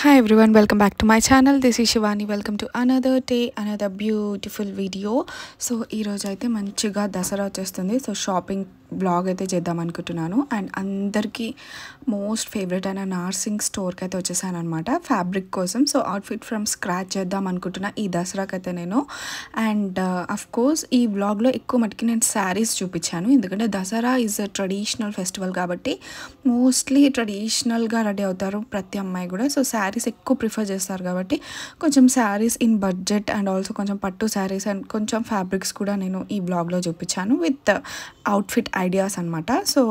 Hi everyone, welcome back to my channel. This is Shivani. Welcome to another day, another beautiful video. So ee roju aithe manchiga dasara vachesthundi. So shopping vlog aithe cheddam anukuntunnanu and andarki most favorite aina narsing store ki aithe vachesanu anamata fabric kosam. So outfit from scratch cheddam anukuntunna ee dasara ki aithe nenu and of course ee vlog lo ekku matiki nenu sarees chupichanu endukante dasara is a traditional festival kabatti mostly traditional ga ready avutaru prati ammayi kuda. So sarees ఎక్కువ prefer చేస్తారు కాబట్టి కొంచెం sarees in budget and also కొంచెం పట్టు sarees and కొంచెం fabrics కూడా నేను ఈ బ్లాగ్లో చూపించాను విత్ అవుట్ఫిట్ ఐడియాస్ అనమాట. సో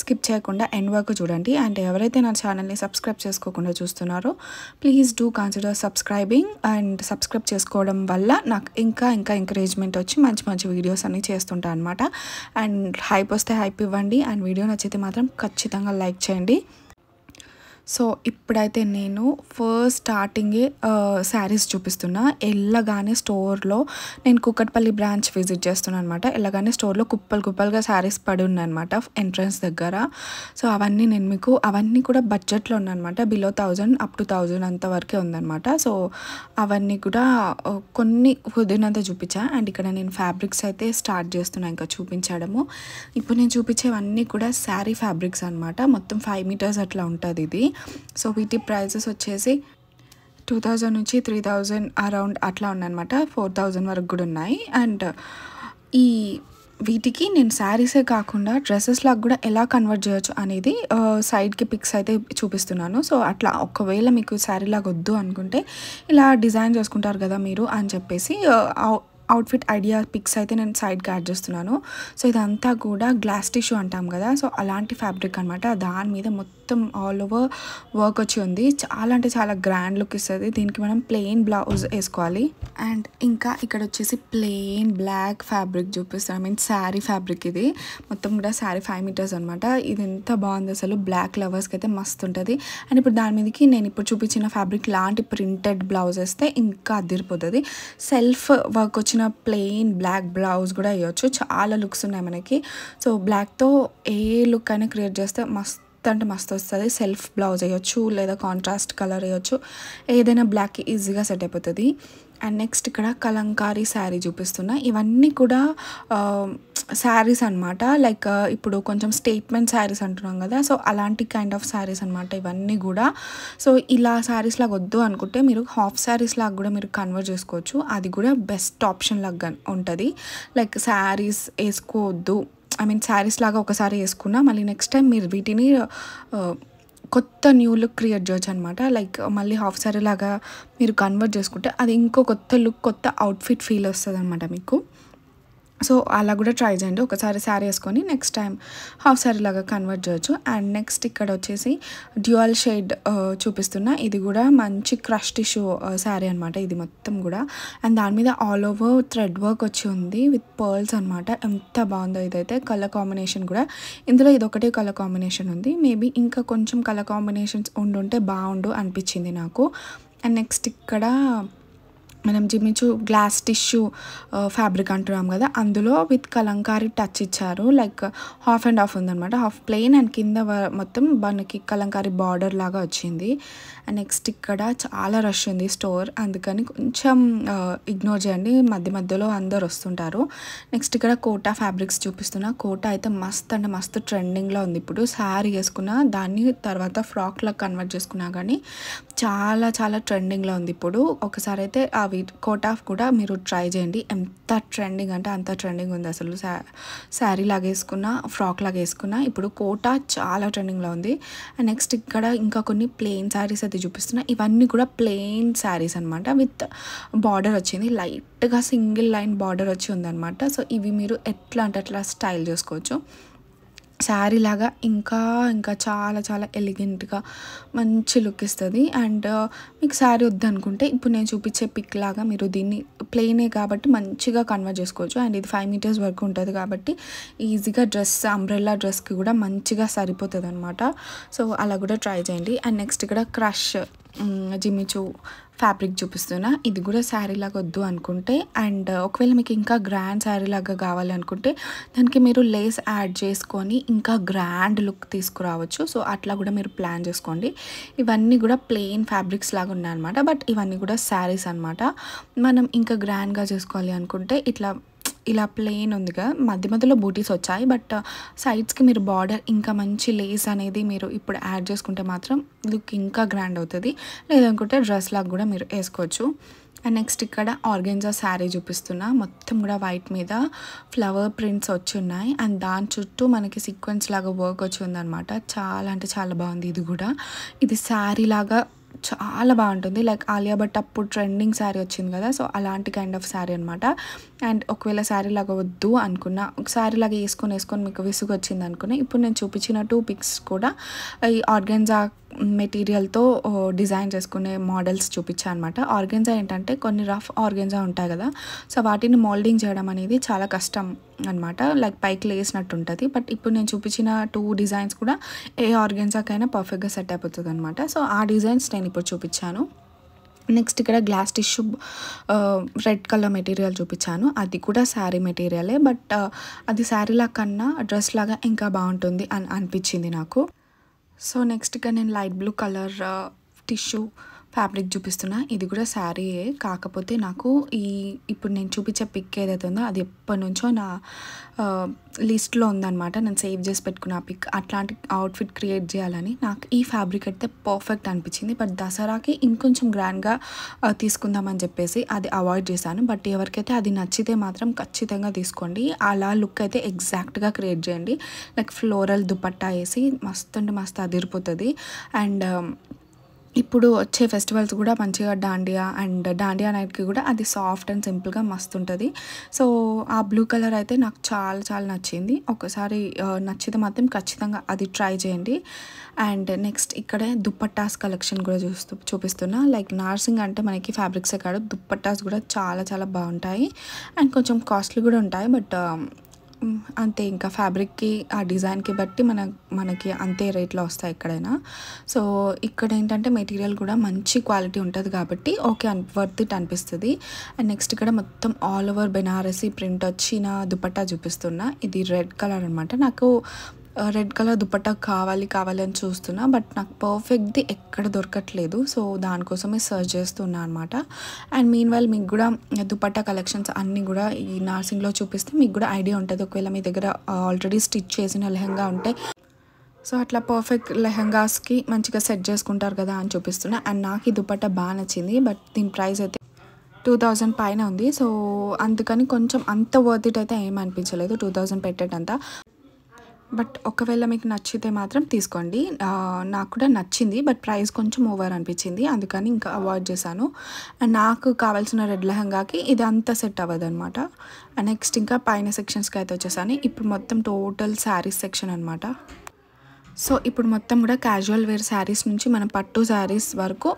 స్కిప్ చేయకుండా ఎండ్ వరకు చూడండి. అండ్ ఎవరైతే నా ఛానల్ని సబ్స్క్రైబ్ చేసుకోకుండా చూస్తున్నారో please do consider subscribing. And subscribe చేసుకోవడం వల్ల నాకు ఇంకా ఎంకరేజ్మెంట్ వచ్చి మంచి మంచి వీడియోస్ అన్ని చేస్తుంటాను అనమాట. అండ్ హైప్ వస్తే హైప్ ఇవ్వండి అండ్ వీడియో నచ్చితే మాత్రం ఖచ్చితంగా లైక్ చేయండి. సో ఇప్పుడైతే నేను ఫస్ట్ స్టార్టింగే శారీస్ చూపిస్తున్నా. వెళ్ళగానే స్టోర్లో నేను కుక్కట్పల్లి బ్రాంచ్ విజిట్ చేస్తున్నాను అనమాట. వెళ్ళగానే స్టోర్లో కుప్పలుగా శారీస్ పడి ఉన్నాయన్నమాట ఎంట్రన్స్ దగ్గర. సో అవన్నీ నేను మీకు అవన్నీ కూడా బడ్జెట్లో ఉన్నాయన్నమాట. బిలో 1000 అప్ టు 1000 అంతవరకే ఉందన్నమాట. సో అవన్నీ కూడా కొన్ని కుదిరినంత చూపించా. అండ్ ఇక్కడ నేను ఫ్యాబ్రిక్స్ అయితే స్టార్ట్ చేస్తున్నా ఇంకా చూపించడము. ఇప్పుడు నేను చూపించేవన్నీ కూడా శారీ ఫ్యాబ్రిక్స్ అనమాట. మొత్తం 5 మీటర్స్ అట్లా ఉంటుంది ఇది. సో వీటి ప్రైజెస్ వచ్చేసి 2000 నుంచి 3000 అరౌండ్ అట్లా ఉన్నాయన్నమాట. 4000 వరకు కూడా ఉన్నాయి. అండ్ ఈ వీటికి నేను శారీసే కాకుండా డ్రెస్సెస్ లాగా కూడా ఎలా కన్వర్ట్ చేయొచ్చు అనేది సైడ్కి పిక్స్ అయితే చూపిస్తున్నాను. సో అట్లా ఒకవేళ మీకు శారీ లాగా వద్దు అనుకుంటే ఇలా డిజైన్ చేసుకుంటారు కదా మీరు అని చెప్పేసి అవుట్ఫిట్ ఐడియా పిక్స్ అయితే నేను సైడ్కి యాడ్ చేస్తున్నాను. సో ఇదంతా కూడా గ్లాస్ టిష్యూ అంటాం కదా. సో అలాంటి ఫ్యాబ్రిక్ అనమాట. దాని మీద మొత్తం ఆల్ ఓవర్ వర్క్ వచ్చి ఉంది. చాలా అంటే చాలా గ్రాండ్ లుక్ ఇస్తుంది. దీనికి మనం ప్లెయిన్ బ్లౌజ్ వేసుకోవాలి. అండ్ ఇంకా ఇక్కడ వచ్చేసి ప్లెయిన్ బ్లాక్ ఫ్యాబ్రిక్ చూపిస్తాను. ఐ మీన్ శారీ ఫ్యాబ్రిక్ ఇది మొత్తం కూడా శారీ 5 మీటర్స్ అనమాట. ఇది ఎంత బాగుంది అసలు. బ్లాక్ లవర్స్కి అయితే మస్తు ఉంటుంది. అండ్ ఇప్పుడు దాని మీదకి నేను ఇప్పుడు చూపించిన ఫ్యాబ్రిక్ లాంటి ప్రింటెడ్ బ్లౌజ్ వేస్తే ఇంకా అదిరిపోతుంది. సెల్ఫ్ వర్క్ వచ్చిన ప్లెయిన్ బ్లాక్ బ్లౌజ్ కూడా వేయచ్చు. చాలా లుక్స్ ఉన్నాయి మనకి. సో బ్లాక్తో ఏ లుక్ అయినా క్రియేట్ చేస్తే మస్తు అంటే మస్తు వస్తుంది. సెల్ఫ్ బ్లౌజ్ వేయచ్చు లేదా కాంట్రాస్ట్ కలర్ వేయచ్చు. ఏదైనా బ్లాక్కి ఈజీగా సెట్ అయిపోతుంది. అండ్ నెక్స్ట్ ఇక్కడ కలంకారీ శారీ చూపిస్తున్నా. ఇవన్నీ కూడా శారీస్ అనమాట. లైక్ ఇప్పుడు కొంచెం స్టేట్మెంట్ శారీస్ అంటున్నాం కదా. సో అలాంటి కైండ్ ఆఫ్ శారీస్ అనమాట ఇవన్నీ కూడా. సో ఇలా శారీస్ లాగా వద్దు అనుకుంటే మీరు హాఫ్ శారీస్ లాగా కూడా మీరు కన్వర్ట్ చేసుకోవచ్చు. అది కూడా బెస్ట్ ఆప్షన్ లాగా ఉంటుంది. లైక్ శారీస్ వేసుకోవద్దు, ఐ మీన్ శారీస్ లాగా ఒకసారి వేసుకున్నా మళ్ళీ నెక్స్ట్ టైం మీరు వీటిని కొత్త న్యూ లుక్ క్రియేట్ చేయొచ్చు అనమాట. లైక్ మళ్ళీ హాఫ్ శారీ లాగా మీరు కన్వర్ట్ చేసుకుంటే అది ఇంకో కొత్త లుక్, కొత్త అవుట్ఫిట్ ఫీల్ వస్తుంది అనమాట మీకు. సో అలా కూడా ట్రై చేయండి. ఒకసారి శారీ వేసుకొని నెక్స్ట్ టైం హాఫ్ శారీ లాగా కన్వర్ట్ చేయొచ్చు. అండ్ నెక్స్ట్ ఇక్కడ వచ్చేసి డ్యూయల్ షేడ్ చూపిస్తున్నా. ఇది కూడా మంచి క్రష్ టిష్యూ శారీ అనమాట ఇది మొత్తం కూడా. అండ్ దాని మీద ఆల్ ఓవర్ థ్రెడ్ వర్క్ వచ్చి ఉంది విత్ పర్ల్స్ అనమాట. ఎంత బాగుందో ఇదైతే. కలర్ కాంబినేషన్ కూడా ఇందులో ఇదొకటే కలర్ కాంబినేషన్ ఉంది. మేబీ ఇంకా కొంచెం కలర్ కాంబినేషన్స్ ఉండుంటే బాగుండు అనిపించింది నాకు. అండ్ నెక్స్ట్ ఇక్కడ మనం జిమ్మిచు గ్లాస్ టిష్యూ ఫ్యాబ్రిక్ అంటున్నాం కదా. అందులో విత్ కలంకారీ టచ్ ఇచ్చారు. లైక్ హాఫ్ అండ్ హాఫ్ ఉందన్నమాట. హాఫ్ ప్లెయిన్ అండ్ కింద మొత్తం మనకి కలంకారీ బార్డర్ లాగా వచ్చింది. అండ్ నెక్స్ట్ ఇక్కడ చాలా రష్ ఉంది స్టోర్, అందుకని కొంచెం ఇగ్నోర్ చేయండి. మధ్యలో అందరు వస్తుంటారు. నెక్స్ట్ ఇక్కడ కోటా ఫ్యాబ్రిక్స్ చూపిస్తున్నా. కోటా అయితే మస్త్ అంటే మస్తు ట్రెండింగ్లో ఉంది ఇప్పుడు. శారీ వేసుకున్నా దాన్ని తర్వాత ఫ్రాక్లా కన్వర్ట్ చేసుకున్నా కానీ చాలా చాలా ట్రెండింగ్లో ఉంది ఇప్పుడు. ఒకసారి అయితే అవి కోటా కూడా మీరు ట్రై చేయండి. ఎంత ట్రెండింగ్ అంటే అంత ట్రెండింగ్ ఉంది అసలు. శారీ లాగా వేసుకున్నా, ఫ్రాక్ లాగా వేసుకున్నా ఇప్పుడు కోటా చాలా ట్రెండింగ్లో ఉంది. అండ్ నెక్స్ట్ ఇక్కడ ఇంకా కొన్ని ప్లెయిన్ శారీస్ అయితే చూపిస్తున్నా. ఇవన్నీ కూడా ప్లెయిన్ శారీస్ అనమాట విత్ బార్డర్ వచ్చింది. లైట్గా సింగిల్ లైన్ బార్డర్ వచ్చి ఉందన్నమాట. సో ఇవి మీరు ఎట్లా అంటే అట్లా స్టైల్ చేసుకోవచ్చు. శారీ లాగా ఇంకా చాలా చాలా ఎలిగెంట్గా మంచి లుక్ ఇస్తుంది. అండ్ మీకు శారీ వద్దనుకుంటే ఇప్పుడు నేను చూపించే పిక్ లాగా మీరు దీన్ని ప్లెయినే కాబట్టి మంచిగా కన్వర్ట్ చేసుకోవచ్చు. అండ్ ఇది 5 మీటర్స్ వరకు ఉంటుంది కాబట్టి ఈజీగా డ్రెస్, అంబ్రెల్లా డ్రెస్కి కూడా మంచిగా సరిపోతుంది అనమాట. సో అలా కూడా ట్రై చేయండి. అండ్ నెక్స్ట్ ఇక్కడ క్రష్ జిమ్మిచూ ఫ్యాబ్రిక్ చూపిస్తున్నా. ఇది కూడా శారీ లాగా వద్దు అనుకుంటే అండ్ ఒకవేళ మీకు ఇంకా గ్రాండ్ శారీ లాగా కావాలి అనుకుంటే దానికి మీరు లేస్ యాడ్ చేసుకొని ఇంకా గ్రాండ్ లుక్ తీసుకురావచ్చు. సో అట్లా కూడా మీరు ప్లాన్ చేసుకోండి. ఇవన్నీ కూడా ప్లెయిన్ ఫ్యాబ్రిక్స్ లాగా ఉన్నాయన్నమాట. బట్ ఇవన్నీ కూడా శారీస్ అనమాట. మనం ఇంకా గ్రాండ్గా చేసుకోవాలి అనుకుంటే ఇలా ప్లెయిన్ ఉందిగా, మధ్య మధ్యలో బూటీస్ వచ్చాయి. బట్ సైడ్స్కి మీరు బార్డర్ ఇంకా మంచి లేస్ అనేది మీరు ఇప్పుడు యాడ్ చేసుకుంటే మాత్రం లుక్ ఇంకా గ్రాండ్ అవుతుంది. లేదనుకుంటే డ్రెస్ లాగా కూడా మీరు వేసుకోవచ్చు. అండ్ నెక్స్ట్ ఇక్కడ ఆర్గెన్జా శారీ చూపిస్తున్నా. మొత్తం కూడా వైట్ మీద ఫ్లవర్ ప్రింట్స్ వచ్చి ఉన్నాయి అండ్ దాని చుట్టూ మనకి సీక్వెన్స్ లాగా వర్క్ వచ్చి ఉందన్నమాట. చాలా అంటే చాలా బాగుంది. ఇది శారీ లాగా చాలా బాగుంటుంది. లైక్ ఆలియా భట్ అప్పుడు ట్రెండింగ్ శారీ వచ్చింది కదా, సో అలాంటి కైండ్ ఆఫ్ శారీ అనమాట. అండ్ ఒకవేళ శారీ లాగా వద్దు అనుకున్నా, ఒక శారీ లాగా వేసుకొని మీకు విసుగు వచ్చింది అనుకున్నా, ఇప్పుడు నేను చూపించిన 2 పిక్స్ కూడా ఈ ఆర్గెన్జా మెటీరియల్తో డిజైన్ చేసుకునే మోడల్స్ చూపించాను అనమాట. ఆర్గెన్జా ఏంటంటే కొన్ని రఫ్ ఆర్గెన్జా ఉంటాయి కదా, సో వాటిని మోల్డింగ్ చేయడం అనేది చాలా కష్టం అనమాట. లైక్ పైకి లేసినట్టు ఉంటుంది. బట్ ఇప్పుడు నేను చూపించిన 2 డిజైన్స్ కూడా ఏ ఆర్గెన్జాకైనా పర్ఫెక్ట్గా సెట్ అయిపోతుంది అనమాట. సో ఆ డిజైన్స్ నేను ఇప్పుడు చూపించాను. నెక్స్ట్ ఇక్కడ glass tissue red colour material చూపించాను. అది కూడా శారీ మెటీరియలే, బట్ అది శారీలా కన్నా డ్రెస్ లాగా ఇంకా బాగుంటుంది అని అనిపించింది నాకు. సో నెక్స్ట్ ఇక్కడ నేను light blue colour tissue fabric చూపిస్తున్నా. ఇది కూడా శారీయే, కాకపోతే నాకు ఇప్పుడు నేను చూపించే పిక్ ఏదైతే ఉందో అది ఎప్పటి నుంచో నా లిస్ట్లో ఉందన్నమాట. నేను సేవ్ చేసి పెట్టుకున్న ఆ పిక్. అట్లాంటి అవుట్ఫిట్ క్రియేట్ చేయాలని నాకు ఈ ఫ్యాబ్రిక్ అయితే పర్ఫెక్ట్ అనిపించింది. బట్ దసరాకి ఇంకొంచెం గ్రాండ్గా తీసుకుందామని చెప్పేసి అది అవాయిడ్ చేశాను. బట్ ఎవరికైతే అది నచ్చితే మాత్రం ఖచ్చితంగా తీసుకోండి. అలా లుక్ అయితే ఎగ్జాక్ట్గా క్రియేట్ చేయండి. లైక్ ఫ్లోరల్ దుపట్టా వేసి మస్తు అంటే మస్తు అదిరిపోతుంది. అండ్ ఇప్పుడు వచ్చే ఫెస్టివల్స్ కూడా మంచిగా డాండియా నైట్కి కూడా అది సాఫ్ట్ అండ్ సింపుల్గా మస్తు ఉంటుంది. సో ఆ బ్లూ కలర్ అయితే నాకు చాలా చాలా నచ్చింది. ఒకసారి నచ్చితే మాత్రం ఖచ్చితంగా అది ట్రై చేయండి. అండ్ నెక్స్ట్ ఇక్కడే దుప్పట్టాస్ కలెక్షన్ కూడా చూపిస్తున్నా. లైక్ నార్సింగ్ అంటే మనకి ఫ్యాబ్రిక్సే కాదు, దుప్పట్టాస్ కూడా చాలా చాలా బాగుంటాయి అండ్ కొంచెం కాస్ట్లీ కూడా ఉంటాయి. బట్ అంతే, ఇంకా ఫ్యాబ్రిక్కి ఆ డిజైన్కి బట్టి మనకి అంతే రేట్లో వస్తాయి ఎక్కడైనా. సో ఇక్కడ ఏంటంటే మెటీరియల్ కూడా మంచి క్వాలిటీ ఉంటుంది కాబట్టి ఓకే వర్త్ ఇట్ అనిపిస్తుంది. అండ్ నెక్స్ట్ ఇక్కడ మొత్తం ఆల్ ఓవర్ బెనారసీ ప్రింట్ వచ్చిన దుపట్టా చూపిస్తున్నా. ఇది రెడ్ కలర్ అనమాట. నాకు రెడ్ కలర్ దుపట్టా కావాలి అని చూస్తున్నా, బట్ నాకు పర్ఫెక్ట్ది ఎక్కడ దొరకట్లేదు. సో దానికోసమే సర్చ్ చేస్తున్నా అనమాట. అండ్ మీన్ వైల్ మీకు కూడా దుపట్టా కలెక్షన్స్ అన్నీ కూడా ఈ నార్సింగ్లో చూపిస్తే మీకు కూడా ఐడియా ఉంటుంది. ఒకవేళ మీ దగ్గర ఆల్రెడీ స్టిచ్ చేసిన లెహంగా ఉంటే సో అట్లా పర్ఫెక్ట్ లెహంగాస్కి మంచిగా సెట్ చేసుకుంటారు కదా అని చూపిస్తున్నా. అండ్ నాకు ఈ దుపట్టా బాగా నచ్చింది. బట్ దీని ప్రైస్ అయితే 2000 పైన ఉంది. సో అందుకని కొంచెం అంత వర్త్ ఇట్ అయితే ఏం అనిపించలేదు 2000 పెట్టేటంతా. బట్ ఒకవేళ మీకు నచ్చితే మాత్రం తీసుకోండి. నాకు కూడా నచ్చింది, బట్ ప్రైస్ కొంచెం ఓవర్ అనిపించింది, అందుకని ఇంకా అవాయిడ్ చేశాను. అండ్ నాకు కావాల్సిన రెడ్ లెహంగాకి ఇది అంతా సెట్ అవ్వదు అనమాట. అండ్ నెక్స్ట్ ఇంకా పైన సెక్షన్స్కి అయితే వచ్చేసాను. ఇప్పుడు మొత్తం టోటల్ శారీస్ సెక్షన్ అనమాట. సో ఇప్పుడు మొత్తం కూడా క్యాజువల్ వేర్ శారీస్ నుంచి మనం పట్టు శారీస్ వరకు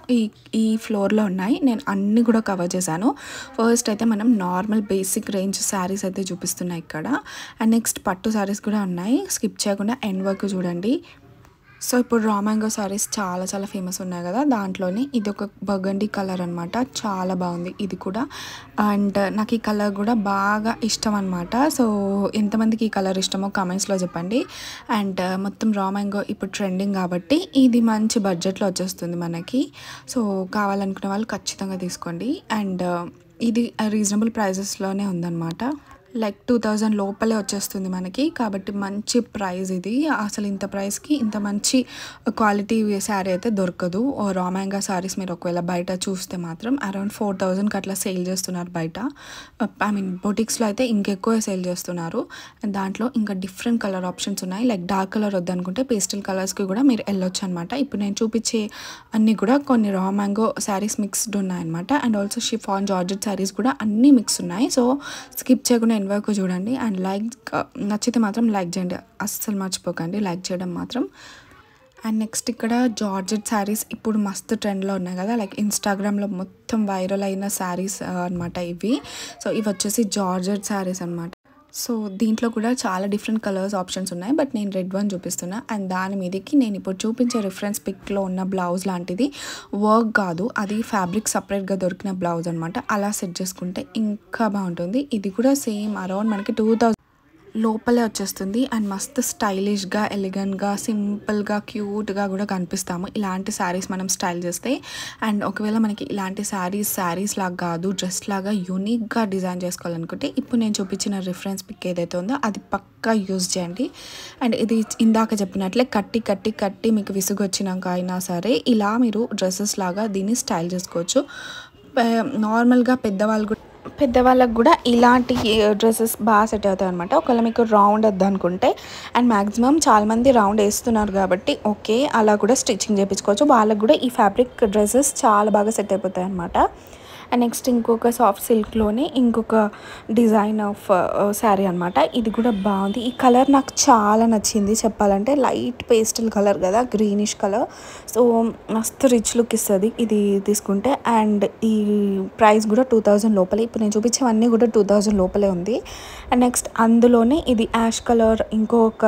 ఈ ఫ్లోర్లో ఉన్నాయి. నేను అన్నీ కూడా కవర్ చేశాను. ఫస్ట్ అయితే మనం నార్మల్ బేసిక్ రేంజ్ శారీస్ అయితే చూపిస్తున్నాయి ఇక్కడ. అండ్ నెక్స్ట్ పట్టు శారీస్ కూడా ఉన్నాయి. స్కిప్ చేయకుండా ఎండ్ వరకు చూడండి. సో ఇప్పుడు రా మ్యాంగో శారీస్ చాలా చాలా ఫేమస్ ఉన్నాయి కదా, దాంట్లోనే ఇది ఒక బర్గండీ కలర్ అనమాట. చాలా బాగుంది ఇది కూడా. అండ్ నాకు ఈ కలర్ కూడా బాగా ఇష్టం అనమాట. సో ఎంతమందికి ఈ కలర్ ఇష్టమో కామెంట్స్లో చెప్పండి. అండ్ మొత్తం రా మ్యాంగో ఇప్పుడు ట్రెండింగ్ కాబట్టి ఇది మంచి బడ్జెట్లో వచ్చేస్తుంది మనకి. సో కావాలనుకునే వాళ్ళు ఖచ్చితంగా తీసుకోండి. అండ్ ఇది రీజనబుల్ ప్రైజెస్లోనే ఉందన్నమాట. లైక్ 2000 లోపలే వచ్చేస్తుంది మనకి, కాబట్టి మంచి ప్రైస్ ఇది. అసలు ఇంత ప్రైస్కి ఇంత మంచి క్వాలిటీ శారీ అయితే దొరకదు. రా మ్యాంగో శారీస్ మీరు ఒకవేళ బయట చూస్తే మాత్రం అరౌండ్ 4000కి అట్లా సేల్ చేస్తున్నారు బయట. ఐ మీన్ బొటిక్స్లో అయితే ఇంకెక్కువ సేల్ చేస్తున్నారు. అండ్ దాంట్లో ఇంకా డిఫరెంట్ కలర్ ఆప్షన్స్ ఉన్నాయి. లైక్ డార్క్ కలర్ వద్దనుకుంటే పేస్టల్ కలర్స్కి కూడా మీరు వెళ్ళొచ్చు అనమాట. ఇప్పుడు నేను చూపించే అన్నీ కూడా కొన్ని రా మ్యాంగో శారీస్ మిక్స్డ్ ఉన్నాయన్నమాట. And also chiffon georgette saris కూడా అన్నీ మిక్స్ ఉన్నాయి. సో స్కిప్ చేయకుండా వరకు చూడండి. అండ్ నచ్చితే మాత్రం లైక్ చేయండి, అస్సలు మర్చిపోకండి లైక్ చేయడం మాత్రం. అండ్ నెక్స్ట్ ఇక్కడ జార్జెట్ శారీస్ ఇప్పుడు మస్తు ట్రెండ్లో ఉన్నాయి కదా, లైక్ ఇన్స్టాగ్రామ్లో మొత్తం వైరల్ అయిన శారీస్ అనమాట ఇవి. సో ఇవి వచ్చేసి జార్జెట్ శారీస్ అనమాట. సో దీంట్లో కూడా చాలా డిఫరెంట్ కలర్స్ ఆప్షన్స్ ఉన్నాయి, బట్ నేను రెడ్ వన్ చూపిస్తున్నా. అండ్ దాని మీదకి నేను ఇప్పుడు చూపించే రిఫరెన్స్ పిక్లో ఉన్న బ్లౌజ్ లాంటిది వర్క్ కాదు, అది ఫ్యాబ్రిక్ సపరేట్గా దొరికిన బ్లౌజ్ అనమాట. అలా సెట్ చేసుకుంటే ఇంకా బాగుంటుంది. ఇది కూడా సేమ్ అరౌండ్ మనకి 2000 లోపలే వచ్చేస్తుంది. అండ్ మస్తు స్టైలిష్గా, ఎలిగెంట్గా, సింపుల్గా, క్యూట్గా కూడా కనిపిస్తాము ఇలాంటి శారీస్ మనం స్టైల్ చేస్తే. అండ్ ఒకవేళ మనకి ఇలాంటి శారీస్ లాగా కాదు, డ్రెస్ లాగా యూనిక్గా డిజైన్ చేసుకోవాలనుకుంటే ఇప్పుడు నేను చూపించిన రిఫరెన్స్ పిక్ ఏదైతే ఉందో అది పక్కా యూజ్ చేయండి. అండ్ ఇది ఇందాక చెప్పినట్లే కట్టి మీకు విసుగు వచ్చినాక అయినా సరే ఇలా మీరు డ్రెస్సెస్ లాగా దీన్ని స్టైల్ చేసుకోవచ్చు. నార్మల్గా పెద్దవాళ్ళకు కూడా ఇలాంటి డ్రెస్సెస్ బాగా సెట్ అవుతాయి అనమాట. ఒకవేళ మీకు రౌండ్ వద్దనుకుంటే, అండ్ మ్యాక్సిమం చాలామంది రౌండ్ వేస్తున్నారు కాబట్టి ఓకే, అలా కూడా స్టిచ్చింగ్ చేయించుకోవచ్చు. వాళ్ళకు కూడా ఈ ఫ్యాబ్రిక్ డ్రెస్సెస్ చాలా బాగా సెట్ అయిపోతాయి అనమాట. అండ్ నెక్స్ట్ ఇంకొక సాఫ్ట్ సిల్క్లోనే ఇంకొక డిజైన్ ఆఫ్ శారీ అనమాట. ఇది కూడా బాగుంది. ఈ కలర్ నాకు చాలా నచ్చింది చెప్పాలంటే. లైట్ పేస్టల్ కలర్ కదా, గ్రీనిష్ కలర్. సో మస్తు రిచ్ లుక్ ఇస్తుంది ఇది తీసుకుంటే. అండ్ ఈ ప్రైస్ కూడా 2000 లోపలే. ఇప్పుడు నేను చూపించేవన్నీ కూడా 2000 లోపలే ఉంది. అండ్ నెక్స్ట్ అందులోనే ఇది యాష్ కలర్, ఇంకొక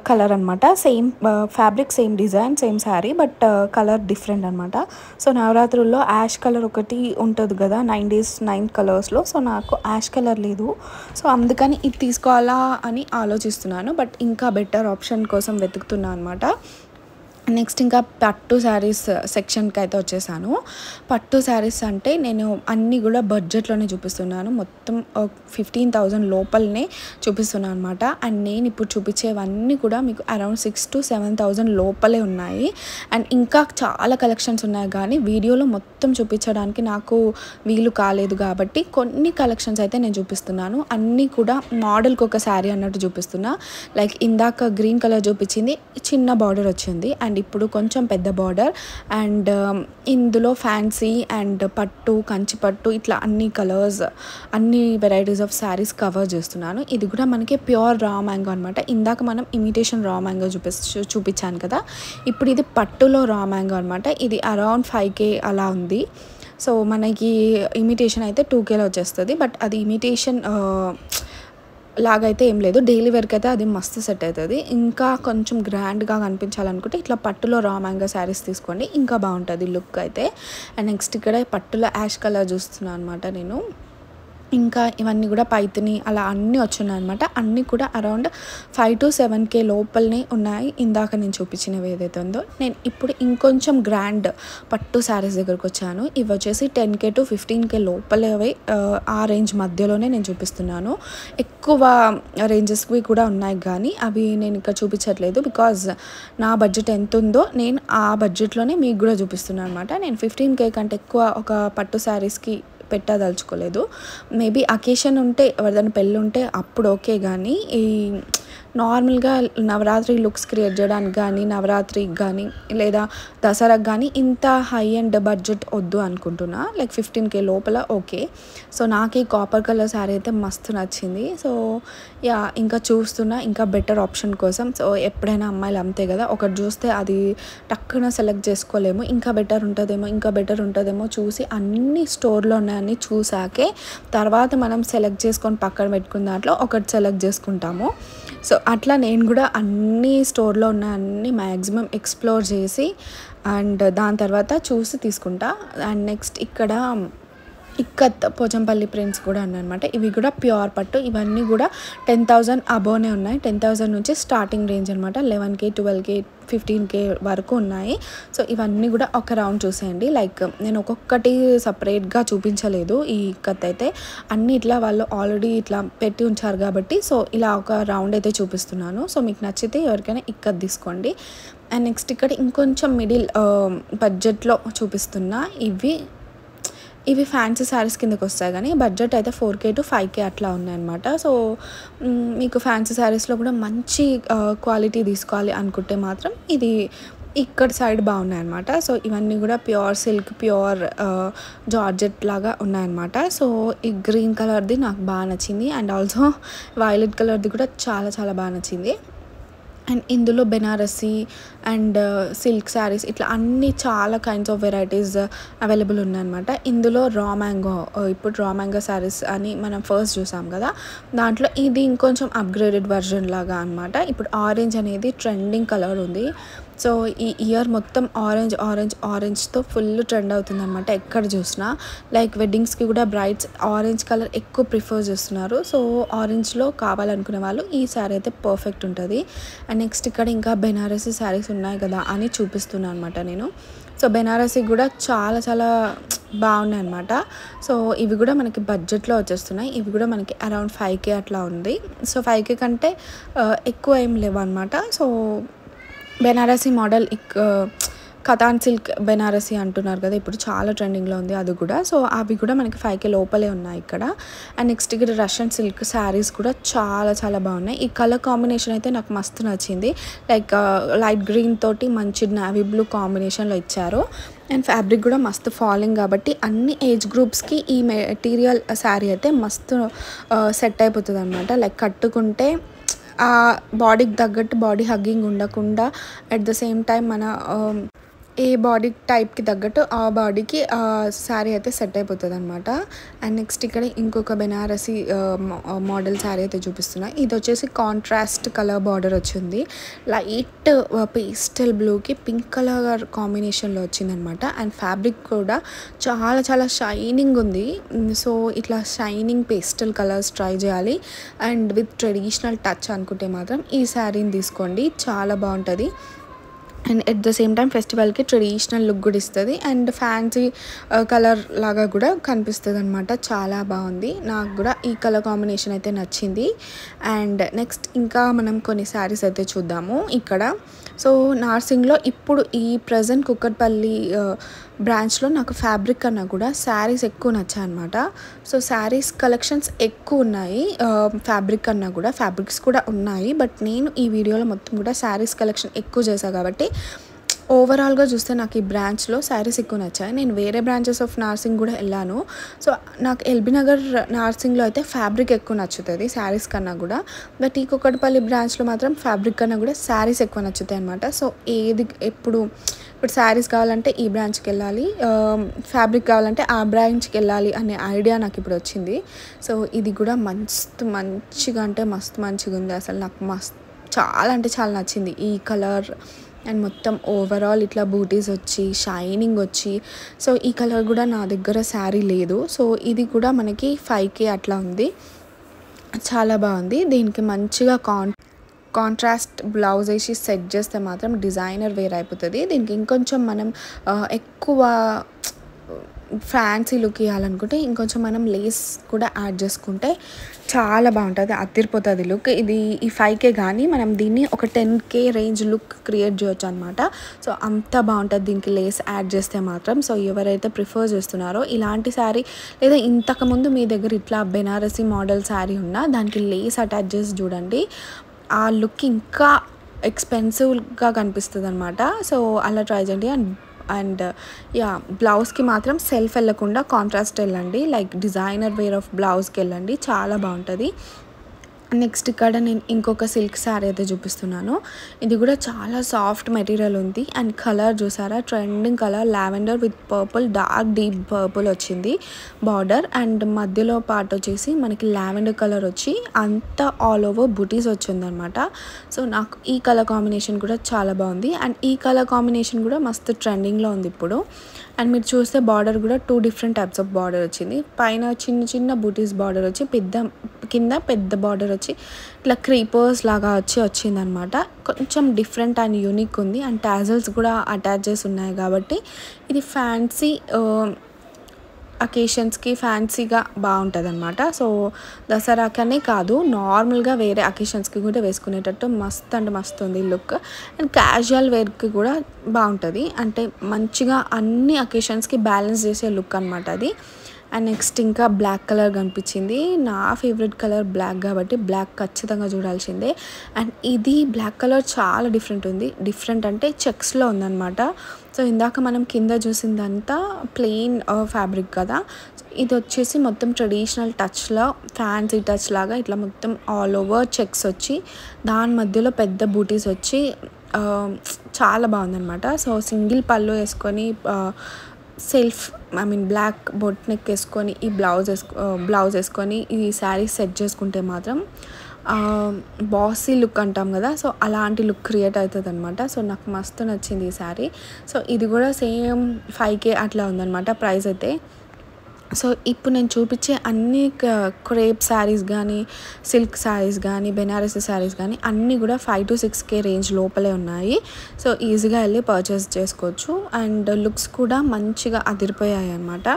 కలర్ అనమాట. Same fabric, same design, same sari, but colour different అనమాట. సో నవరాత్రుల్లో యాష్ కలర్ ఒకటి ఉంటుంది కదా 9 days 9 కలర్స్లో. సో నాకు యాష్ కలర్ లేదు, సో అందుకని ఇది తీసుకోవాలా అని ఆలోచిస్తున్నాను. బట్ ఇంకా బెటర్ ఆప్షన్ కోసం వెతుకుతున్నాను అనమాట. నెక్స్ట్ ఇంకా పట్టు శారీస్ సెక్షన్కి అయితే వచ్చేసాను. పట్టు శారీస్ అంటే నేను అన్నీ కూడా బడ్జెట్లోనే చూపిస్తున్నాను. మొత్తం 15,000 లోపలనే చూపిస్తున్నాను అనమాట. అండ్ నేను ఇప్పుడు చూపించేవన్నీ కూడా మీకు అరౌండ్ 6,000 to 7,000 లోపలే ఉన్నాయి. అండ్ ఇంకా చాలా కలెక్షన్స్ ఉన్నాయి, కానీ వీడియోలో మొత్తం చూపించడానికి నాకు వీలు కాలేదు కాబట్టి కొన్ని కలెక్షన్స్ అయితే నేను చూపిస్తున్నాను. అన్నీ కూడా మోడల్కి ఒక శారీ అన్నట్టు చూపిస్తున్నా. లైక్ ఇందాక గ్రీన్ కలర్ చూపించింది, చిన్న బార్డర్ వచ్చింది. అండ్ ఇప్పుడు కొంచెం పెద్ద బార్డర్. అండ్ ఇందులో ఫ్యాన్సీ అండ్ పట్టు, కంచి పట్టు, ఇట్లా అన్ని కలర్స్, అన్ని వెరైటీస్ ఆఫ్ శారీస్ కవర్ చేస్తున్నాను. ఇది కూడా మనకి ప్యూర్ రా మ్యాంగో అనమాట. ఇందాక మనం ఇమిటేషన్ రా మ్యాంగో చూపించాను కదా, ఇప్పుడు ఇది పట్టులో రా మ్యాంగో అనమాట. ఇది అరౌండ్ 5K అలా ఉంది. సో మనకి ఇమిటేషన్ అయితే 2Kలో వచ్చేస్తుంది. బట్ అది ఇమిటేషన్ లాగైతే ఏం లేదు, డైలీ వేర్కి అయితే అది మస్తు సెట్ అవుతుంది. ఇంకా కొంచెం గ్రాండ్గా కనిపించాలనుకుంటే ఇట్లా పట్టులో రా మ్యాంగో శారీస్ తీసుకోండి, ఇంకా బాగుంటుంది లుక్ అయితే. అండ్ నెక్స్ట్ ఇక్కడ పట్టులో యాష్ కలర్ చూస్తున్నాను అనమాట నేను. ఇంకా ఇవన్నీ కూడా పైతిని అలా అన్నీ వచ్చున్నాయి అనమాట. అన్నీ కూడా అరౌండ్ 5 to 7K లోపలనే ఉన్నాయి ఇందాక నేను చూపించినవి ఏదైతే ఉందో. నేను ఇప్పుడు ఇంకొంచెం గ్రాండ్ పట్టు శారీస్ దగ్గరకు వచ్చాను. ఇవి వచ్చేసి 10K to 15K లోపలే, ఆ రేంజ్ మధ్యలోనే నేను చూపిస్తున్నాను. ఎక్కువ రేంజెస్వి కూడా ఉన్నాయి, కానీ అవి నేను ఇక్కడ చూపించట్లేదు. బికాజ్ నా బడ్జెట్ ఎంత ఉందో నేను ఆ బడ్జెట్లోనే మీకు కూడా చూపిస్తున్నాను అనమాట. నేను 15K కంటే ఎక్కువ ఒక పట్టు శారీస్కి పెట్టదలుచుకోలేదు. మేబీ అకేషన్ ఉంటే, ఎవరిదైనా పెళ్ళి ఉంటే అప్పుడు ఓకే, కానీ ఈ నార్మల్గా నవరాత్రి లుక్స్ క్రియేట్ చేయడానికి కానీ, నవరాత్రికి కానీ లేదా దసరాకి కానీ ఇంత హై అండ్ బడ్జెట్ వద్దు అనుకుంటున్నా. లైక్ 15K లోపల ఓకే. సో నాకు ఈ కాపర్ కలర్ శారీ అయితే మస్తు నచ్చింది. సో యా, ఇంకా చూస్తున్నా ఇంకా బెటర్ ఆప్షన్ కోసం. సో ఎప్పుడైనా అమ్మాయిలు అంతే కదా, ఒకటి చూస్తే అది టక్కున సెలెక్ట్ చేసుకోలేము. ఇంకా బెటర్ ఉంటుందేమో చూసి అన్ని స్టోర్లో ఉన్నాయని చూసాకే తర్వాత మనం సెలెక్ట్ చేసుకొని పక్కన పెట్టుకున్న దాంట్లో ఒకటి సెలెక్ట్ చేసుకుంటాము. సో అట్లా నేను కూడా అన్ని స్టోర్లో ఉన్న అన్ని మ్యాక్సిమం ఎక్స్ప్లోర్ చేసి అండ్ దాని తర్వాత చూసి తీసుకుంటా. అండ్ నెక్స్ట్ ఇక్కడ ఇక్కత్ పోచంపల్లి ప్రింట్స్ కూడా ఉన్నాయన్నమాట. ఇవి కూడా ప్యూర్ పట్టు. ఇవన్నీ కూడా 10,000 అబోనే ఉన్నాయి. 10,000 నుంచి స్టార్టింగ్ రేంజ్ అనమాట. 11K 12K 15K వరకు ఉన్నాయి. సో ఇవన్నీ కూడా ఒక రౌండ్ చూసేయండి. లైక్ నేను ఒక్కొక్కటి సపరేట్గా చూపించలేదు. ఈ ఇక్కత్ అయితే అన్ని ఇట్లా వాళ్ళు ఆల్రెడీ ఇట్లా పెట్టి ఉంచారు కాబట్టి సో ఇలా ఒక రౌండ్ అయితే చూపిస్తున్నాను. సో మీకు నచ్చితే ఎవరికైనా ఇక్కత్ తీసుకోండి. అండ్ నెక్స్ట్ ఇక్కడ ఇంకొంచెం మిడిల్ బడ్జెట్లో చూపిస్తున్నా. ఇవి ఫ్యాన్సీ శారీస్ కిందకి వస్తాయి, కానీ బడ్జెట్ అయితే 4K to 5K అట్లా ఉన్నాయన్నమాట. సో మీకు ఫ్యాన్సీ శారీస్లో కూడా మంచి క్వాలిటీ తీసుకోవాలి అనుకుంటే మాత్రం ఇది ఇక్కడ సైడ్ బాగున్నాయన్నమాట. సో ఇవన్నీ కూడా ప్యూర్ సిల్క్, ప్యూర్ జార్జెట్ లాగా ఉన్నాయన్నమాట. సో ఈ గ్రీన్ కలర్ది నాకు బాగా నచ్చింది. అండ్ ఆల్సో వైలెట్ కలర్ది కూడా చాలా చాలా బాగా నచ్చింది. అండ్ ఇందులో బెనారసి అండ్ సిల్క్ శారీస్ ఇట్లా అన్ని చాలా కైండ్స్ ఆఫ్ వెరైటీస్ అవైలబుల్ ఉన్నాయన్నమాట. ఇందులో రా మ్యాంగో, ఇప్పుడు రా మ్యాంగో శారీస్ అని మనం ఫస్ట్ చూసాం కదా, దాంట్లో ఇది ఇంకొంచెం అప్గ్రేడెడ్ వర్జన్ లాగా అనమాట. ఇప్పుడు ఆరెంజ్ అనేది ట్రెండింగ్ కలర్ ఉంది. సో ఈ ఇయర్ మొత్తం ఆరెంజ్తో ఫుల్ ట్రెండ్ అవుతుంది అనమాట. ఎక్కడ చూసినా లైక్ వెడ్డింగ్స్కి కూడా బ్రైడ్స్ ఆరెంజ్ కలర్ ఎక్కువ ప్రిఫర్ చేస్తున్నారు. సో ఆరెంజ్లో కావాలనుకునే వాళ్ళు ఈ శారీ అయితే పర్ఫెక్ట్ ఉంటుంది. అండ్ నెక్స్ట్ ఇక్కడ ఇంకా బెనారసీ శారీస్ ఉన్నాయి కదా అని చూపిస్తున్నాను అనమాట నేను. సో బెనారసీ కూడా చాలా చాలా బాగున్నాయి అనమాట. సో ఇవి కూడా మనకి బడ్జెట్లో వచ్చేస్తున్నాయి. ఇవి కూడా మనకి అరౌండ్ 5K అట్లా ఉంది. సో 5K కంటే ఎక్కువ ఏం లేవు అనమాట. So Banarasi model katan silk Banarasi అంటున్నారు కదా, ఇప్పుడు చాలా ట్రెండింగ్లో ఉంది అది కూడా. సో అవి కూడా మనకి 5K లోపలే ఉన్నాయి ఇక్కడ. అండ్ నెక్స్ట్ ఇక్కడ రష్యన్ సిల్క్ శారీస్ కూడా చాలా చాలా బాగున్నాయి. ఈ కలర్ కాంబినేషన్ అయితే నాకు మస్తు నచ్చింది. లైక్ లైట్ గ్రీన్ తోటి మంచి నావీ బ్లూ కాంబినేషన్లో ఇచ్చారు. అండ్ ఫ్యాబ్రిక్ కూడా మస్తు ఫాలింగ్ కాబట్టి అన్ని ఏజ్ గ్రూప్స్కి ఈ మెటీరియల్ శారీ అయితే మస్తు సెట్ అయిపోతుంది అనమాట. లైక్ కట్టుకుంటే ఆ బాడీకి తగ్గట్టు బాడీ హగ్గింగ్ ఉండకుండా అట్ ద సేమ్ టైం మన ఏ బాడీ టైప్కి తగ్గట్టు ఆ బాడీకి ఆ శారీ అయితే సెట్ అయిపోతుంది అనమాట. అండ్ నెక్స్ట్ ఇక్కడ ఇంకొక బెనారసీ మోడల్ శారీ అయితే చూపిస్తున్నా. ఇది వచ్చేసి కాంట్రాస్ట్ కలర్ బార్డర్ వచ్చింది. లైట్ పేస్టల్ బ్లూకి పింక్ కలర్ కాంబినేషన్లో వచ్చిందనమాట. అండ్ ఫ్యాబ్రిక్ కూడా చాలా చాలా షైనింగ్ ఉంది. సో ఇట్లా షైనింగ్ పేస్టల్ కలర్స్ ట్రై చేయాలి అండ్ విత్ ట్రెడిషనల్ టచ్ అనుకుంటే మాత్రం ఈ శారీని తీసుకోండి, చాలా బాగుంటుంది. And at the same time ఫెస్టివల్కి ట్రెడిషనల్ లుక్ కూడా ఇస్తుంది అండ్ ఫ్యాన్సీ కలర్ లాగా కూడా కనిపిస్తుంది అనమాట. చాలా బాగుంది, నాకు కూడా ఈ కలర్ కాంబినేషన్ అయితే నచ్చింది. అండ్ నెక్స్ట్ ఇంకా మనం కొన్ని శారీస్ అయితే చూద్దాము ఇక్కడ. సో నార్సింగ్లో ఇప్పుడు ఈ ప్రజెంట్ కుక్కట్పల్లి బ్రాంచ్లో నాకు ఫ్యాబ్రిక్ కన్నా కూడా శారీస్ ఎక్కువ నచ్చాయి అనమాట. సో శారీస్ కలెక్షన్స్ ఎక్కువ ఉన్నాయి ఫ్యాబ్రిక్ కన్నా కూడా. ఫ్యాబ్రిక్స్ కూడా ఉన్నాయి, బట్ నేను ఈ వీడియోలో మొత్తం కూడా శారీస్ కలెక్షన్ ఎక్కువ చేశాను కాబట్టి ఓవరాల్గా చూస్తే నాకు ఈ బ్రాంచ్లో శారీస్ ఎక్కువ నచ్చాయి. నేను వేరే బ్రాంచెస్ ఆఫ్ నార్సింగ్ కూడా వెళ్ళాను. సో నాకు ఎల్బీ నగర్ నార్సింగ్లో అయితే ఫ్యాబ్రిక్ ఎక్కువ నచ్చుతుంది శారీస్ కన్నా కూడా. బట్ ఈ కుక్కట్పల్లి బ్రాంచ్లో మాత్రం ఫ్యాబ్రిక్ కన్నా కూడా శారీస్ ఎక్కువ నచ్చుతాయి అనమాట. సో ఇప్పుడు శారీస్ కావాలంటే ఈ బ్రాంచ్కి వెళ్ళాలి, ఫ్యాబ్రిక్ కావాలంటే ఆ బ్రాంచ్కి వెళ్ళాలి అనే ఐడియా నాకు ఇప్పుడు వచ్చింది. సో ఇది కూడా మంచిగా అంటే మస్తు మంచిగా ఉంది అసలు. నాకు చాలా అంటే చాలా నచ్చింది ఈ కలర్. అండ్ మొత్తం ఓవరాల్ ఇట్లా బూటీస్ వచ్చి షైనింగ్ వచ్చి, సో ఈ కలర్ కూడా నా దగ్గర శారీ లేదు. సో ఇది కూడా మనకి 5K అట్లా ఉంది, చాలా బాగుంది. దీనికి మంచిగా కాంట్రాస్ట్ బ్లౌజ్ వేసి సెట్ చేస్తే మాత్రం డిజైనర్ వేర్ అయిపోతుంది. దీనికి ఇంకొంచెం మనం ఎక్కువ ఫ్యాన్సీ లుక్ ఇవ్వాలనుకుంటే ఇంకొంచెం మనం లేస్ కూడా యాడ్ చేసుకుంటే చాలా బాగుంటుంది, అదిరిపోతుంది లుక్. ఇది ఈ 5K కానీ మనం దీన్ని ఒక 10K రేంజ్ లుక్ క్రియేట్ చేయొచ్చు అనమాట. సో అంత బాగుంటుంది దీనికి లేస్ యాడ్ చేస్తే మాత్రం. సో ఎవరైతే ప్రిఫర్ చేస్తున్నారో ఇలాంటి శారీ లేదా ఇంతకుముందు మీ దగ్గర ఇట్లా బెనారసీ మోడల్ శారీ ఉన్నా దానికి లేస్ అటాచ్ చేసి చూడండి, ఆ లుక్ ఇంకా ఎక్స్పెన్సివ్గా కనిపిస్తుంది అనమాట. సో అలా ట్రై చేయండి. అండ్ బ్లౌజ్కి మాత్రం సెల్ఫ్ వెళ్ళకుండా కాంట్రాస్ట్ వెళ్ళండి, లైక్ డిజైనర్ వేర్ ఆఫ్ బ్లౌజ్కి వెళ్ళండి, చాలా బాగుంటుంది. నెక్స్ట్ ఇక్కడ నేను ఇంకొక సిల్క్ శారీ అయితే చూపిస్తున్నాను. ఇది కూడా చాలా సాఫ్ట్ మెటీరియల్ ఉంది అండ్ కలర్ చూసారా, trending colour lavender with purple, dark deep purple వచ్చింది బార్డర్. అండ్ మధ్యలో పార్ట్ వచ్చేసి మనకి లావెండర్ కలర్ వచ్చి అంతా ఆల్ ఓవర్ బుటీస్ వచ్చిందనమాట. సో నాకు ఈ కలర్ కాంబినేషన్ కూడా చాలా బాగుంది. అండ్ ఈ కలర్ కాంబినేషన్ కూడా మస్తు ట్రెండింగ్లో ఉంది ఇప్పుడు. అండ్ మీరు చూస్తే బార్డర్ కూడా 2 డిఫరెంట్ టైప్స్ ఆఫ్ బార్డర్ వచ్చింది. పైన చిన్న చిన్న బూటీస్ బార్డర్ వచ్చి, కింద పెద్ద బార్డర్ వచ్చి ఇట్లా క్రీపర్స్ లాగా వచ్చిందనమాట. కొంచెం డిఫరెంట్ అండ్ యూనిక్ ఉంది. అండ్ టాజల్స్ కూడా అటాచ్ చేసి ఉన్నాయి కాబట్టి ఇది ఫ్యాన్సీ అకేషన్స్కి ఫ్యాన్సీగా బాగుంటుంది అనమాట. సో దసరాకనే కాదు, నార్మల్గా వేరే అకేషన్స్కి కూడా వేసుకునేటట్టు మస్తు అంటే మస్తు ఉంది లుక్. అండ్ క్యాజువల్ వేర్కి కూడా బాగుంటుంది, అంటే మంచిగా అన్ని అకేషన్స్కి బ్యాలెన్స్ చేసే లుక్ అనమాట అది. అండ్ నెక్స్ట్ ఇంకా బ్లాక్ కలర్ కనిపించింది. నా ఫేవరెట్ కలర్ బ్లాక్ కాబట్టి బ్లాక్ ఖచ్చితంగా చూడాల్సిందే. అండ్ ఇది బ్లాక్ కలర్ చాలా డిఫరెంట్ అంటే చెక్స్లో ఉందన్నమాట. సో ఇందాక మనం కింద చూసిందంతా ప్లెయిన్ ఫ్యాబ్రిక్ కదా, ఇది వచ్చేసి మొత్తం ట్రెడిషనల్ టచ్లో ఫ్యాన్సీ టచ్ లాగా ఇట్లా మొత్తం ఆల్ ఓవర్ చెక్స్ వచ్చి దాని మధ్యలో పెద్ద బూటీస్ వచ్చి చాలా బాగుందన్నమాట. సో సింగిల్ పళ్ళు వేసుకొని సెల్ఫ్ బ్లాక్ బొట్ నెక్ వేసుకొని ఈ బ్లౌజ్ వేసుకొని ఈ శారీ సెట్ చేసుకుంటే మాత్రం బాసీ లుక్ అంటాం కదా, సో అలాంటి లుక్ క్రియేట్ అవుతుంది అనమాట. సో నాకు మస్తు నచ్చింది ఈ శారీ. సో ఇది కూడా సేమ్ 5K అట్లా ఉందన్నమాట ప్రైస్ అయితే. సో ఇప్పుడు నేను చూపించే అన్ని క్రేప్ శారీస్ కానీ, సిల్క్ శారీస్ కానీ, బెనారసీ శారీస్ కానీ అన్నీ కూడా 5 to 6K రేంజ్ లోపలే ఉన్నాయి. సో ఈజీగా వెళ్ళి పర్చేస్ చేసుకోవచ్చు. అండ్ లుక్స్ కూడా మంచిగా అదిరిపోయాయి అన్నమాట.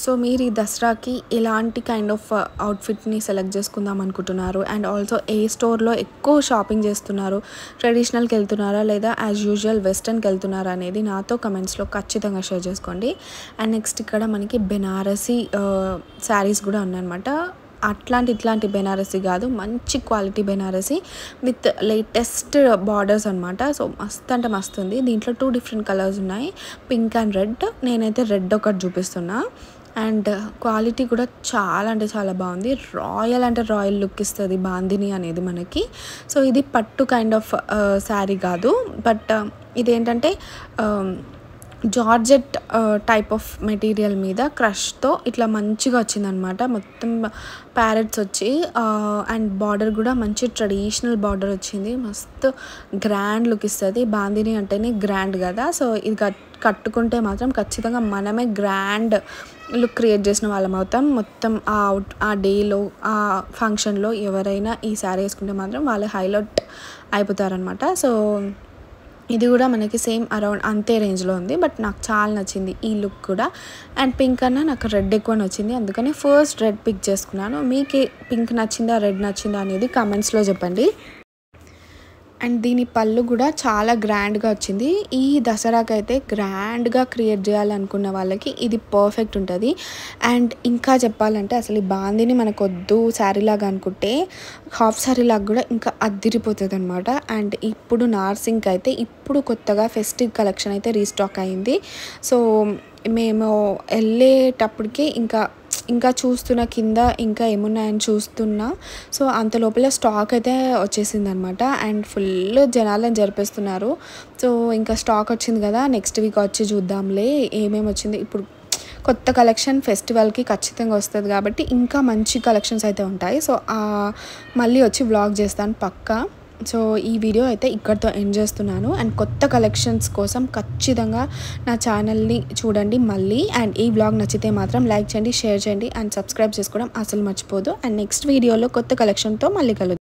సో మీరు ఈ దసరాకి ఎలాంటి కైండ్ ఆఫ్ అవుట్ఫిట్ని సెలెక్ట్ చేసుకుందాం అనుకుంటున్నారు, అండ్ ఆల్సో ఏ స్టోర్లో ఎక్కువ షాపింగ్ చేస్తున్నారు, ట్రెడిషనల్కి వెళ్తున్నారా లేదా యాజ్ యూజువల్ వెస్టర్న్కి వెళ్తున్నారా అనేది నాతో కమెంట్స్లో ఖచ్చితంగా షేర్ చేసుకోండి. అండ్ నెక్స్ట్ ఇక్కడ మనకి బెనారసీ శారీస్ కూడా ఉన్నాయన్నమాట. ఇట్లాంటి బెనారసీ కాదు, మంచి quality Banarasi with latest borders అనమాట. సో మస్తు అంటే మస్తు ఉంది. దీంట్లో 2 different కలర్స్ ఉన్నాయి, పింక్ అండ్ రెడ్. నేనైతే రెడ్ ఒకటి చూపిస్తున్నా. అండ్ క్వాలిటీ కూడా చాలా అంటే చాలా బాగుంది. రాయల్ లుక్ ఇస్తుంది బాందిని అనేది మనకి. సో ఇది పట్టు కైండ్ ఆఫ్ శారీ కాదు, బట్ ఇదేంటంటే జార్జెట్ టైప్ ఆఫ్ మెటీరియల్ మీద క్రష్తో ఇట్లా మంచిగా వచ్చిందనమాట. మొత్తం ప్యారెట్స్ వచ్చి అండ్ బార్డర్ కూడా మంచి ట్రెడిషనల్ బార్డర్ వచ్చింది. మస్తు గ్రాండ్ లుక్ ఇస్తుంది. బాందిని అంటేనే గ్రాండ్ కదా, సో ఇది కట్టుకుంటే మాత్రం ఖచ్చితంగా మనమే గ్రాండ్ లుక్ క్రియేట్ చేసిన వాళ్ళం అవుతాం. మొత్తం ఆ డేలో ఆ ఫంక్షన్లో ఎవరైనా ఈ శారీ వేసుకుంటే మాత్రం వాళ్ళు హైలైట్ అయిపోతారనమాట. సో ఇది కూడా మనకి సేమ్ అరౌండ్ అంతే రేంజ్లో ఉంది, బట్ నాకు చాలా నచ్చింది ఈ లుక్ కూడా. అండ్ పింక్ అన్నా నాకు రెడ్ ఎక్కువ నచ్చింది, అందుకని ఫస్ట్ రెడ్ పిక్ చేసుకున్నాను. మీకు పింక్ నచ్చిందా రెడ్ నచ్చిందా అనేది కామెంట్స్లో చెప్పండి. అండ్ దీని పళ్ళు కూడా చాలా గ్రాండ్గా వచ్చింది. ఈ దసరాకి అయితే గ్రాండ్గా క్రియేట్ చేయాలనుకున్న వాళ్ళకి ఇది పర్ఫెక్ట్ ఉంటుంది. అండ్ ఇంకా చెప్పాలంటే అసలు ఈ బాందిని మనకు వద్దు శారీ లాగా అనుకుంటే హాఫ్ శారీ లాగా కూడా ఇంకా అద్దిరిపోతుంది అనమాట. అండ్ ఇప్పుడు నార్సింగ్ అయితే ఇప్పుడు కొత్తగా ఫెస్టివ్ కలెక్షన్ అయితే రీస్టాక్ అయింది. సో మేము వెళ్ళేటప్పటికి ఇంకా చూస్తున్నా కింద ఇంకా ఏమున్నాయని చూస్తున్నా. సో అంత లోపల స్టాక్ అయితే వచ్చేసింది అనమాట. అండ్ ఫుల్ జనాలను జరిపేస్తున్నారు. సో ఇంకా స్టాక్ వచ్చింది కదా, నెక్స్ట్ వీక్ వచ్చి చూద్దాంలే ఏమేమి వచ్చింది. ఇప్పుడు కొత్త కలెక్షన్ ఫెస్టివల్కి ఖచ్చితంగా వస్తుంది కాబట్టి ఇంకా మంచి కలెక్షన్స్ అయితే ఉంటాయి. సో మళ్ళీ వచ్చి వ్లాగ్ చేస్తాను పక్కా. సో ఈ వీడియో అయితే ఇక్కడితో ఎండ్ చేస్తున్నాను. అండ్ కొత్త కలెక్షన్స్ కోసం ఖచ్చితంగా నా ఛానల్ని చూడండి మళ్ళీ. అండ్ ఈ వ్లాగ్ నచ్చితే మాత్రం లైక్ చేయండి, షేర్ చేయండి అండ్ సబ్స్క్రైబ్ చేసుకోవడం అసలు మర్చిపోదు. అండ్ నెక్స్ట్ వీడియోలో కొత్త కలెక్షన్తో మళ్ళీ కలుద్దాం.